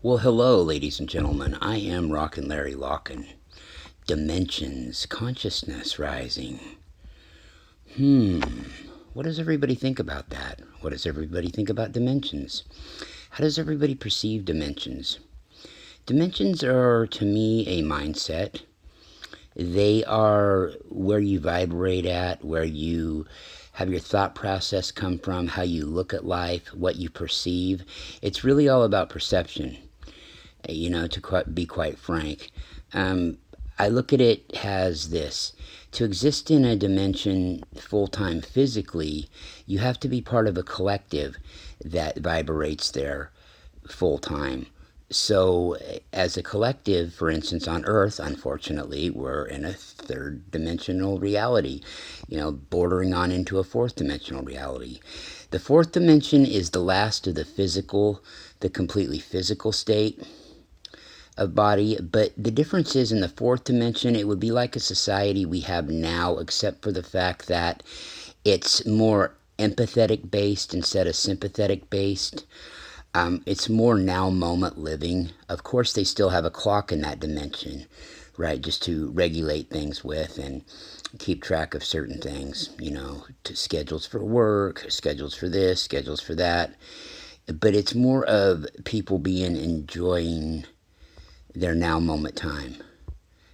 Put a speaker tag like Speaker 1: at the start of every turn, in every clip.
Speaker 1: Well, hello, ladies and gentlemen. I am Rocken Locken. Dimensions, consciousness rising. What does everybody think about that? What does everybody think about dimensions? How does everybody perceive dimensions? Dimensions are, to me, a mindset. They are where you vibrate at, where you have your thought process come from, how you look at life, what you perceive. It's really all about perception. To be quite frank. I look at it as this. To exist in a dimension full-time physically, you have to be part of a collective that vibrates there full-time. So as a collective, for instance, on Earth, unfortunately, we're in a third dimensional reality, bordering on into a fourth dimensional reality. The fourth dimension is the last of the completely physical state of body, but the difference is in the fourth dimension, it would be like a society we have now, except for the fact that it's more empathetic based instead of sympathetic based. It's more now moment living. Of course, they still have a clock in that dimension, right, just to regulate things with and keep track of certain things, to schedules for work, schedules for this, schedules for that. But it's more of people enjoying their now moment time.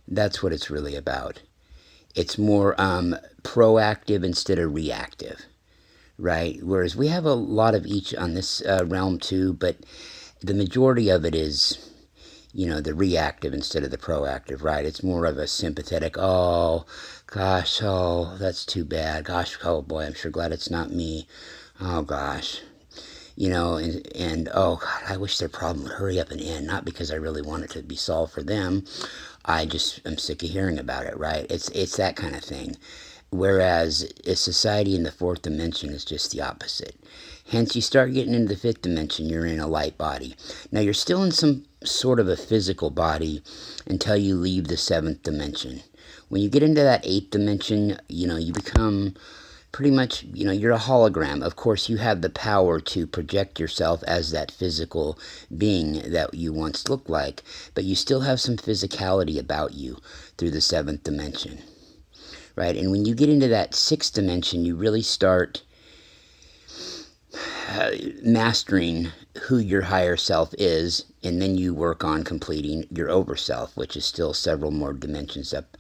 Speaker 1: That's what it's really about. It's more proactive instead of reactive, right? Whereas we have a lot of each on this realm too, but the majority of it is, the reactive instead of the proactive, right? It's more of a sympathetic, oh, gosh, oh, that's too bad. Gosh, oh boy, I'm sure glad it's not me. Oh, gosh. And oh God, I wish their problem would hurry up and end, not because I really want it to be solved for them. I just am sick of hearing about it, right? It's that kind of thing. Whereas a society in the fourth dimension is just the opposite. Hence, you start getting into the fifth dimension, you're in a light body. Now, you're still in some sort of a physical body until you leave the seventh dimension. When you get into that eighth dimension, you become pretty much, you're a hologram. Of course, you have the power to project yourself as that physical being that you once looked like, but you still have some physicality about you through the seventh dimension, right? And when you get into that sixth dimension, you really start mastering who your higher self is, and then you work on completing your overself, which is still several more dimensions up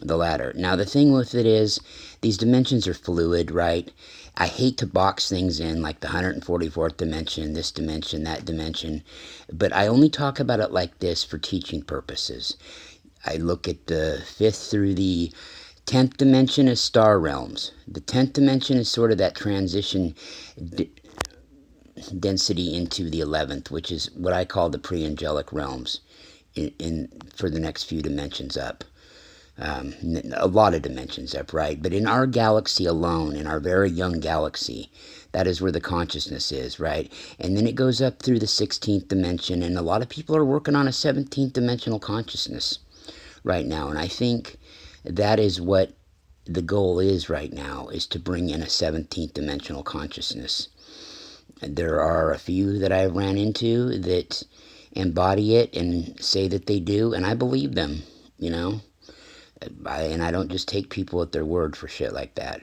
Speaker 1: the ladder. Now, the thing with it is, these dimensions are fluid, right? I hate to box things in like the 144th dimension, this dimension, that dimension, but I only talk about it like this for teaching purposes. I look at the 5th through the 10th dimension as star realms. The 10th dimension is sort of that transition density into the 11th, which is what I call the pre-angelic realms for the next few dimensions up. A lot of dimensions up, right? But in our galaxy alone, in our very young galaxy, that is where the consciousness is, right? And then it goes up through the 16th dimension, and a lot of people are working on a 17th dimensional consciousness right now. And I think that is what the goal is right now, is to bring in a 17th dimensional consciousness. There are a few that I've ran into that embody it and say that they do, and I believe them, and I don't just take people at their word for shit like that.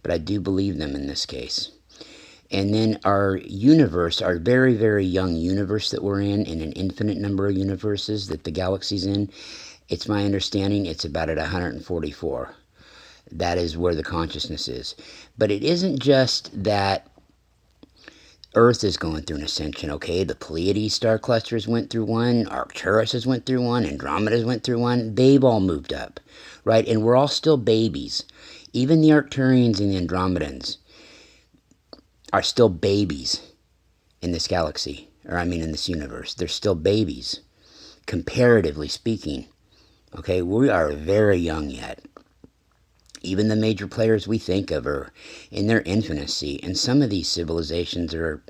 Speaker 1: But I do believe them in this case. And then our universe, our very, very young universe that we're in an infinite number of universes that the galaxy's in, it's my understanding it's about at 144. That is where the consciousness is. But it isn't just that Earth is going through an ascension, okay? The Pleiades star clusters went through one, Arcturus went through one, Andromeda's went through one. They've all moved up, right? And we're all still babies. Even the Arcturians and the Andromedans are still babies in this galaxy, in this universe. They're still babies, comparatively speaking, okay? We are very young yet. Even the major players we think of are in their infancy, and some of these civilizations are,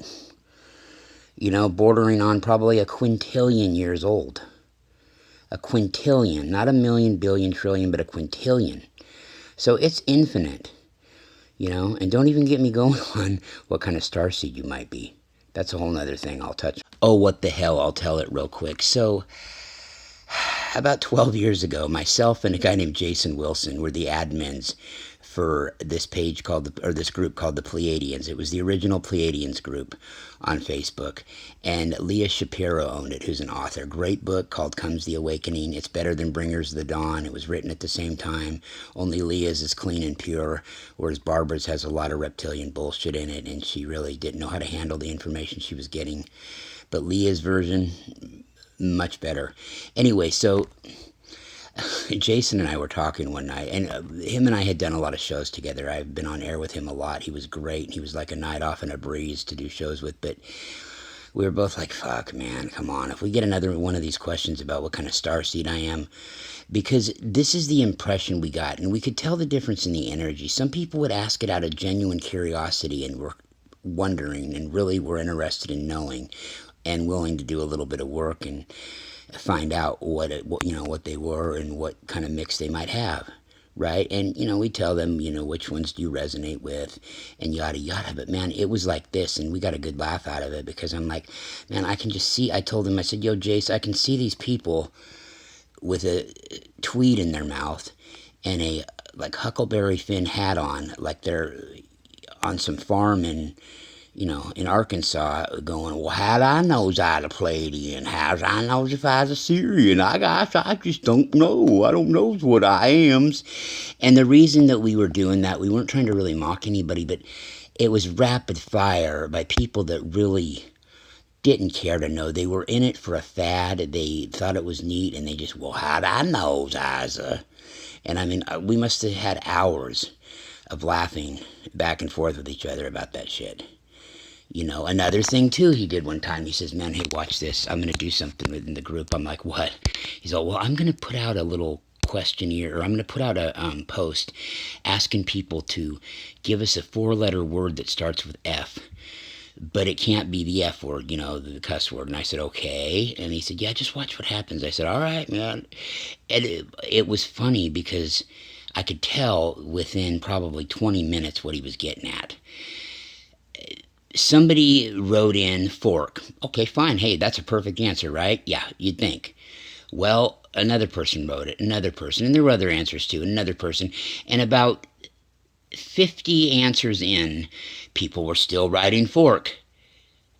Speaker 1: bordering on probably a quintillion years old. A quintillion, not a million, billion, trillion, but a quintillion. So it's infinite, and don't even get me going on what kind of starseed you might be. That's a whole nother thing I'll touch. Oh, what the hell, I'll tell it real quick. So, about 12 years ago, myself and a guy named Jason Wilson were the admins for this page called, or this group called the Pleiadians. It was the original Pleiadians group on Facebook, and Leah Shapiro owned it, who's an author. Great book called Comes the Awakening. It's better than Bringers of the Dawn. It was written at the same time, only Leah's is clean and pure, whereas Barbara's has a lot of reptilian bullshit in it, and she really didn't know how to handle the information she was getting. But Leah's version, much better. Anyway, so Jason and I were talking one night, and him and I had done a lot of shows together. I've been on air with him a lot. He was great. He was like a night off and a breeze to do shows with, but we were both like, fuck, man, come on. If we get another one of these questions about what kind of starseed I am, because this is the impression we got, and we could tell the difference in the energy. Some people would ask it out of genuine curiosity and were wondering and really were interested in knowing and willing to do a little bit of work and find out what they were and what kind of mix they might have, right? And we tell them, which ones do you resonate with, and yada yada. But man, it was like this, and we got a good laugh out of it, because I'm like, man, I can just see. I told him, I said, yo, Jace, I can see these people with a tweed in their mouth and a like Huckleberry Finn hat on, like they're on some farm in Arkansas, going, well, how'd I knows I'd a Pleiadian? How'd I knows if I was a Syrian? I just don't know. I don't know what I am. And the reason that we were doing that, we weren't trying to really mock anybody, but it was rapid fire by people that really didn't care to know. They were in it for a fad. They thought it was neat, and they just, well, how'd I knows I was a... And I mean, we must have had hours of laughing back and forth with each other about that shit. Another thing too he did one time, he says, man, hey, watch this. I'm going to do something within the group. I'm like, what? He's all, well, I'm going to put out a little questionnaire, or I'm going to put out a post asking people to give us a 4-letter word that starts with F. But it can't be the F word, the cuss word. And I said, okay. And he said, yeah, just watch what happens. I said, all right, man. And it was funny because I could tell within probably 20 minutes what he was getting at. Somebody wrote in fork. Okay, fine. Hey, that's a perfect answer, right? Yeah, you'd think. Well, another person wrote it, another person, and there were other answers too, another person. And about 50 answers in, people were still writing fork.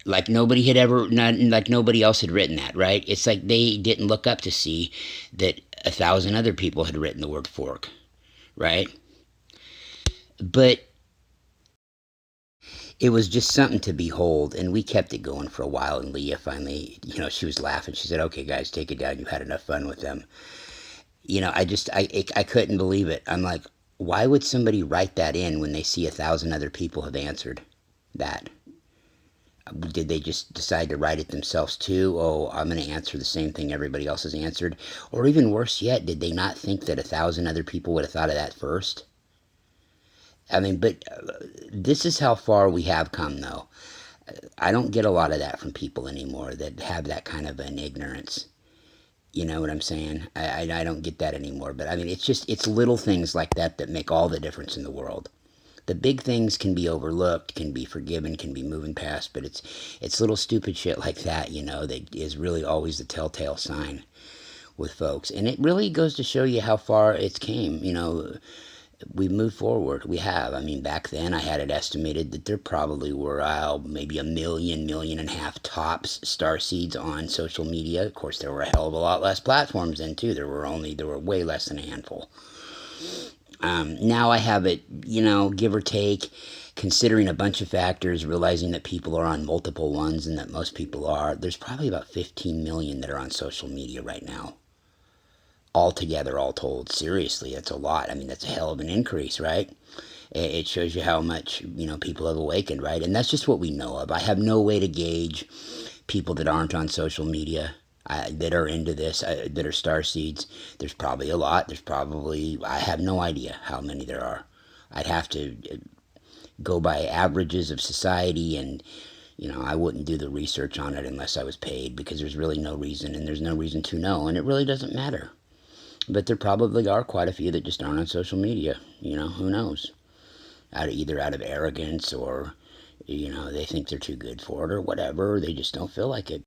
Speaker 1: Like nobody else had written that, right? It's like they didn't look up to see that 1,000 other people had written the word fork, right? But it was just something to behold, and we kept it going for a while, and Leah finally, she was laughing. She said, okay, guys, take it down. You had enough fun with them. I couldn't believe it. I'm like, why would somebody write that in when they see 1,000 other people have answered that? Did they just decide to write it themselves too? Oh, I'm going to answer the same thing everybody else has answered. Or even worse yet, did they not think that 1,000 other people would have thought of that first? I mean, but this is how far we have come, though. I don't get a lot of that from people anymore that have that kind of an ignorance. You know what I'm saying? I don't get that anymore. But I mean, it's little things like that that make all the difference in the world. The big things can be overlooked, can be forgiven, can be moving past, but it's little stupid shit like that, that is really always the telltale sign with folks. And it really goes to show you how far it's came, We've moved forward. We have. I mean, back then I had it estimated that there probably were maybe 1.5 million tops starseeds on social media. Of course, there were a hell of a lot less platforms then too. There were way less than a handful. Now I have it, give or take, considering a bunch of factors, realizing that people are on multiple ones and that most people are. There's probably about 15 million that are on social media right now. Altogether, all told. Seriously, that's a lot. I mean, that's a hell of an increase, right? It shows you how much, people have awakened, right? And that's just what we know of. I have no way to gauge people that aren't on social media, that are into this, that are starseeds. There's probably a lot. I have no idea how many there are. I'd have to go by averages of society, and, I wouldn't do the research on it unless I was paid, because there's really no reason, and there's no reason to know, and it really doesn't matter. But there probably are quite a few that just aren't on social media. Who knows? Either out of arrogance or You know, they think they're too good for it or whatever. They just don't feel like it.